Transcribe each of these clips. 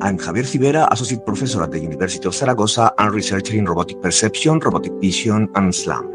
I'm Javier Civera, Associate Professor at the University of Zaragoza and researcher in robotic perception, robotic vision, and SLAM.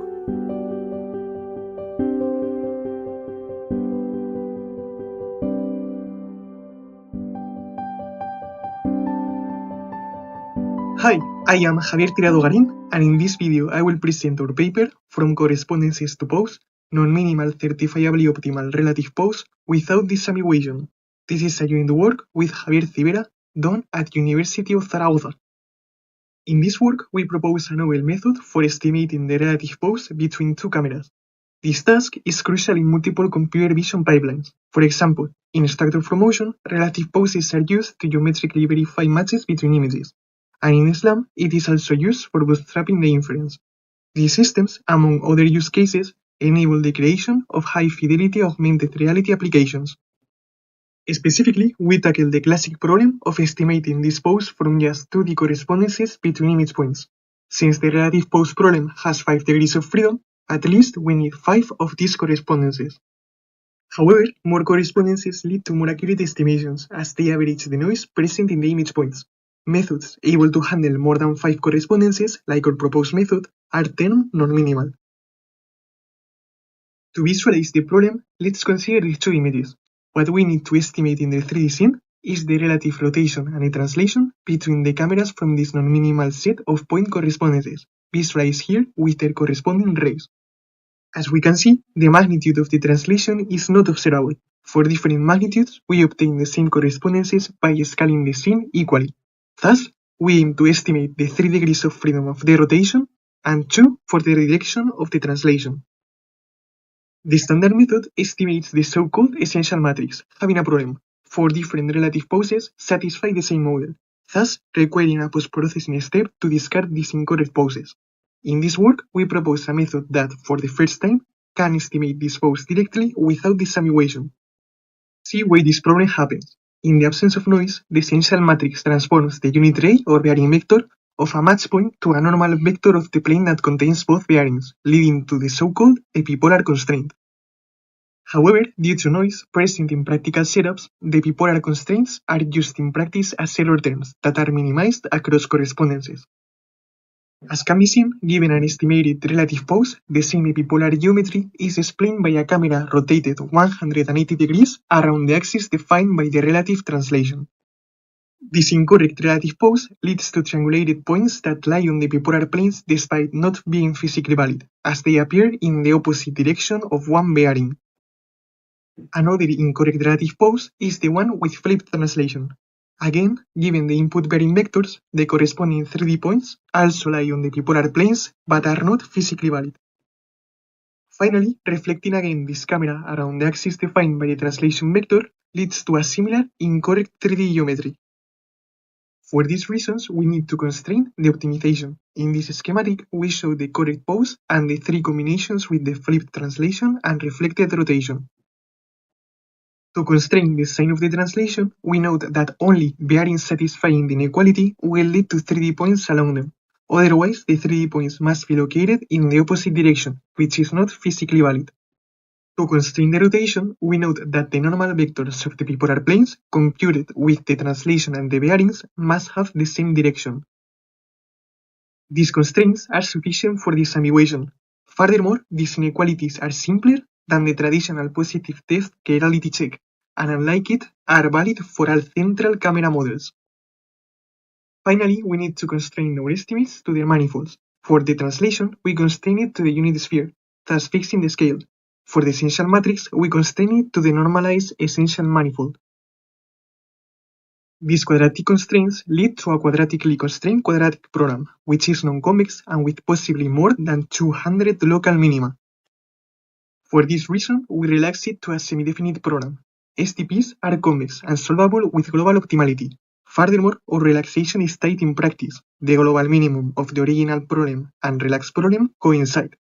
Hi, I am Javier Civera, and in this video I will present our paper From Correspondences to Pose, Non-Minimal Certifiably Optimal Relative Pose Without Disambiguation. This is a joint work with Javier Civera done at University of Zaragoza. In this work, we propose a novel method for estimating the relative pose between two cameras. This task is crucial in multiple computer vision pipelines. For example, in structure from motion, relative poses are used to geometrically verify matches between images. And in SLAM, it is also used for bootstrapping the inference. These systems, among other use cases, enable the creation of high-fidelity augmented reality applications. Specifically, we tackle the classic problem of estimating this pose from just 2D correspondences between image points. Since the relative pose problem has 5 degrees of freedom, at least we need 5 of these correspondences. However, more correspondences lead to more accurate estimations as they average the noise present in the image points. Methods able to handle more than 5 correspondences, like our proposed method, are termed non-minimal. To visualize the problem, let's consider these two images. What we need to estimate in the 3D scene is the relative rotation and the translation between the cameras from this non-minimal set of point correspondences, visualized here with their corresponding rays. As we can see, the magnitude of the translation is not observable. For different magnitudes, we obtain the same correspondences by scaling the scene equally. Thus, we aim to estimate the 3 degrees of freedom of the rotation and 2 for the direction of the translation. The standard method estimates the so-called essential matrix, having a problem. 4 different relative poses satisfy the same model, thus requiring a post-processing step to discard these incorrect poses. In this work, we propose a method that, for the first time, can estimate this pose directly without disambiguation. See why this problem happens. In the absence of noise, the essential matrix transforms the unit ray or bearing vector of a match point to a normal vector of the plane that contains both bearings, leading to the so-called epipolar constraint. However, due to noise present in practical setups, the epipolar constraints are used in practice as error terms that are minimized across correspondences. As can be seen, given an estimated relative pose, the same epipolar geometry is explained by a camera rotated 180 degrees around the axis defined by the relative translation. This incorrect relative pose leads to triangulated points that lie on the epipolar planes despite not being physically valid, as they appear in the opposite direction of one bearing. Another incorrect relative pose is the one with flipped translation. Again, given the input bearing vectors, the corresponding 3D points also lie on the epipolar planes but are not physically valid. Finally, reflecting again this camera around the axis defined by the translation vector leads to a similar incorrect 3D geometry. For these reasons, we need to constrain the optimization. In this schematic, we show the correct pose and the 3 combinations with the flipped translation and reflected rotation. To constrain the sign of the translation, we note that only bearings satisfying the inequality will lead to 3D points along them. Otherwise, the 3D points must be located in the opposite direction, which is not physically valid. To constrain the rotation, we note that the normal vectors of the epipolar planes, computed with the translation and the bearings, must have the same direction. These constraints are sufficient for disambiguation. Furthermore, these inequalities are simpler than the traditional positive test chirality check, and unlike it, are valid for all central camera models. Finally, we need to constrain our estimates to their manifolds. For the translation, we constrain it to the unit sphere, thus fixing the scale. For the essential matrix, we constrain it to the normalized essential manifold. These quadratic constraints lead to a quadratically constrained quadratic program, which is non-convex and with possibly more than 200 local minima. For this reason, we relax it to a semi-definite program. STPs are convex and solvable with global optimality. Furthermore, our relaxation is tight in practice. The global minimum of the original problem and relaxed problem coincide.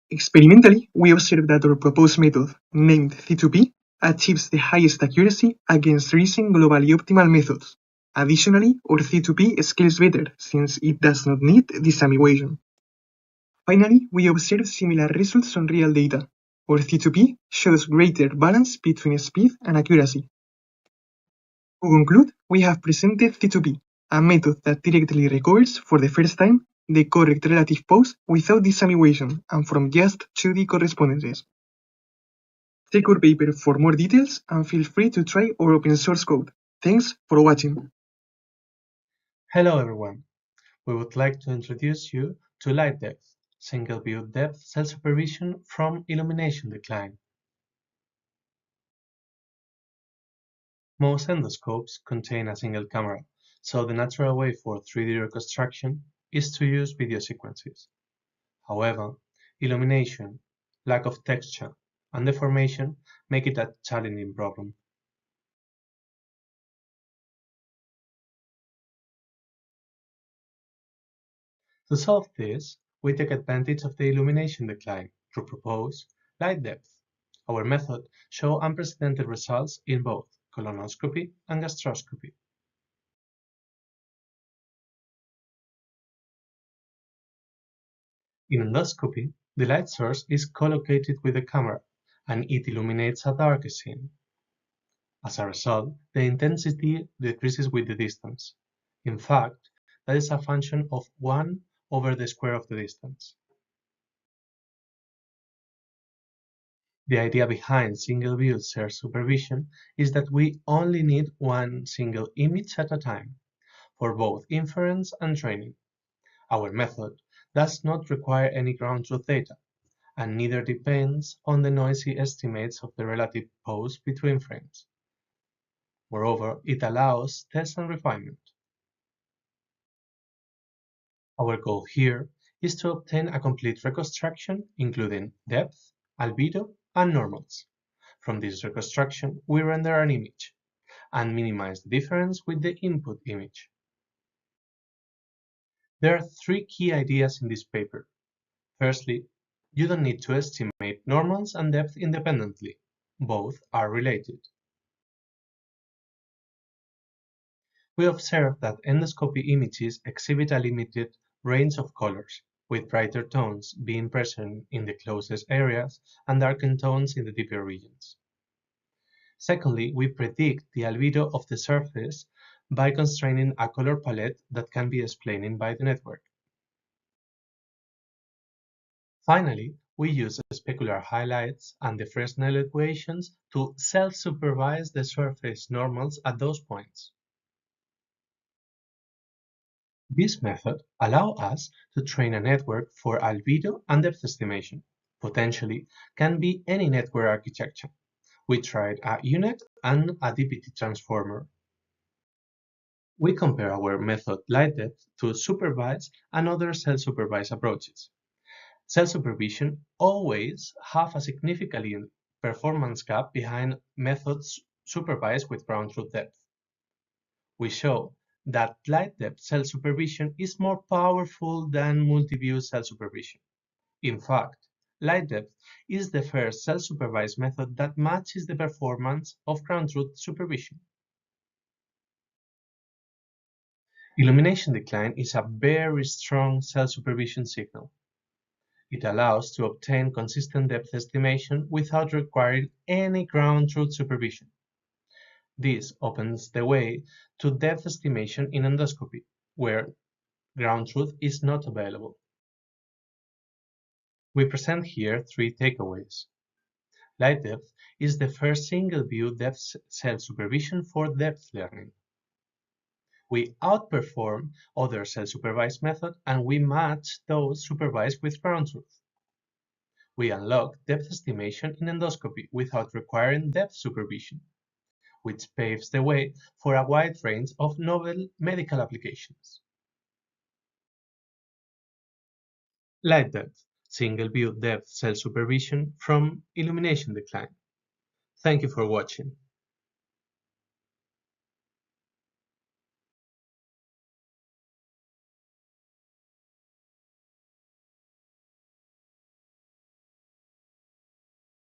Experimentally, we observe that our proposed method, named C2P, achieves the highest accuracy against recent globally optimal methods. Additionally, our C2P scales better since it does not need disambiguation. Finally, we observe similar results on real data. Our C2P shows greater balance between speed and accuracy. To conclude, we have presented C2P, a method that directly recovers, for the first time, the correct relative pose without disambiguation and from just 2D correspondences. Check our paper for more details and feel free to try our open source code. Thanks for watching. Hello everyone. We would like to introduce you to light depth, single view depth cell supervision from illumination decline. Most endoscopes contain a single camera, so the natural way for 3D reconstruction is to use video sequences. However, illumination, lack of texture, and deformation make it a challenging problem. To solve this, we take advantage of the illumination decline to propose light depth. Our method shows unprecedented results in both colonoscopy and gastroscopy. In endoscopy, the light source is co-located with the camera, and it illuminates a dark scene. As a result, the intensity decreases with the distance. In fact, that is a function of 1 over the square of the distance. The idea behind single-view cell supervision is that we only need one single image at a time, for both inference and training. Our method does not require any ground truth data, and neither depends on the noisy estimates of the relative pose between frames. Moreover, it allows test and refinement. Our goal here is to obtain a complete reconstruction including depth, albedo, and normals. From this reconstruction, we render an image and minimize the difference with the input image. There are 3 key ideas in this paper. Firstly, you don't need to estimate normals and depth independently. Both are related. We observe that endoscopy images exhibit a limited range of colors, with brighter tones being present in the closest areas and darkened tones in the deeper regions. Secondly, we predict the albedo of the surface by constraining a color palette that can be explained by the network. Finally, we use specular highlights and the Fresnel equations to self-supervise the surface normals at those points. This method allows us to train a network for albedo and depth estimation. Potentially, can be any network architecture. We tried a UNet and a DPT transformer. We compare our method light depth to supervised and other self-supervised approaches. Self-supervision always have a significant performance gap behind methods supervised with ground truth depth. We show that light depth self-supervision is more powerful than multi-view self-supervision. In fact, light depth is the first self-supervised method that matches the performance of ground truth supervision. Illumination decline is a very strong self-supervision signal. It allows to obtain consistent depth estimation without requiring any ground truth supervision. This opens the way to depth estimation in endoscopy, where ground truth is not available. We present here 3 takeaways. Light depth is the first single-view depth self-supervision for depth learning. We outperform other self-supervised methods and we match those supervised with ground truth. We unlock depth estimation in endoscopy without requiring depth supervision, which paves the way for a wide range of novel medical applications. Light depth, single-view depth self-supervision from illumination decline. Thank you for watching.